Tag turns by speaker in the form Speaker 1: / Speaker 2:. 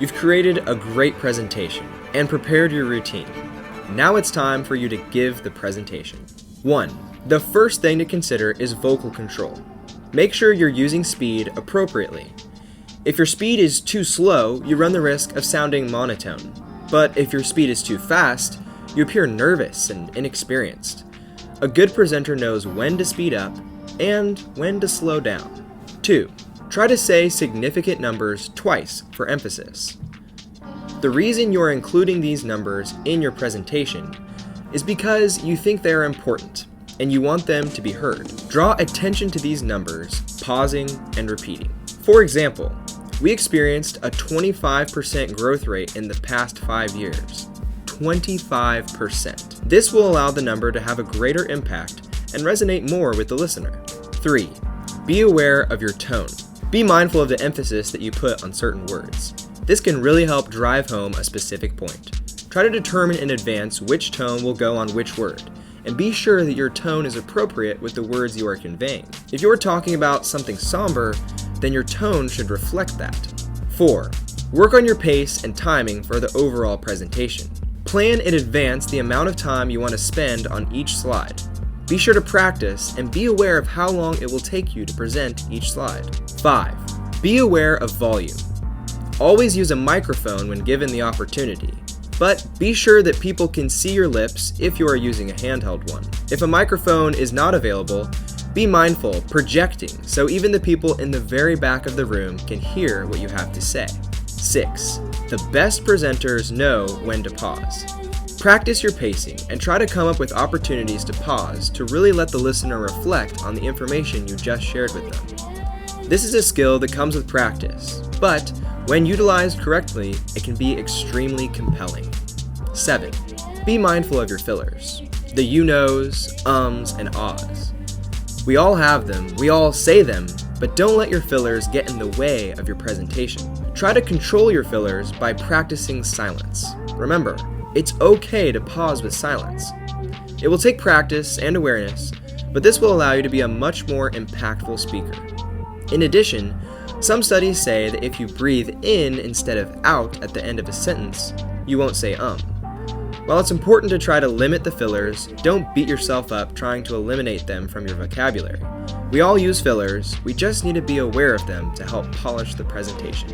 Speaker 1: You've created a great presentation and prepared your routine. Now it's time for you to give the presentation. 1. The first thing to consider is vocal control. Make sure you're using speed appropriately. If your speed is too slow, you run the risk of sounding monotone. But if your speed is too fast, you appear nervous and inexperienced. A good presenter knows when to speed up and when to slow down. 2. Try to say significant numbers twice for emphasis. The reason you're including these numbers in your presentation is because you think they are important and you want them to be heard. Draw attention to these numbers, pausing and repeating. For example, we experienced a 25% growth rate in the past 5 years. 25%. This will allow the number to have a greater impact and resonate more with the listener. 3. Be aware of your tone. Be mindful of the emphasis that you put on certain words. This can really help drive home a specific point. Try to determine in advance which tone will go on which word, and be sure that your tone is appropriate with the words you are conveying. If you are talking about something somber, then your tone should reflect that. 4. Work on your pace and timing for the overall presentation. Plan in advance the amount of time you want to spend on each slide. Be sure to practice and be aware of how long it will take you to present each slide. 5. Be aware of volume. Always use a microphone when given the opportunity, but be sure that people can see your lips if you are using a handheld one. If a microphone is not available, be mindful projecting so even the people in the very back of the room can hear what you have to say. 6. The best presenters know when to pause. Practice your pacing and try to come up with opportunities to pause to really let the listener reflect on the information you just shared with them. This is a skill that comes with practice, but when utilized correctly, it can be extremely compelling. 7. Be mindful of your fillers. The you-knows, ums, and ahs. We all have them, we all say them, but don't let your fillers get in the way of your presentation. Try to control your fillers by practicing silence. Remember, it's okay to pause with silence. It will take practice and awareness, but this will allow you to be a much more impactful speaker. In addition, some studies say that if you breathe in instead of out at the end of a sentence, you won't say While it's important to try to limit the fillers, don't beat yourself up trying to eliminate them from your vocabulary. We all use fillers, we just need to be aware of them to help polish the presentation.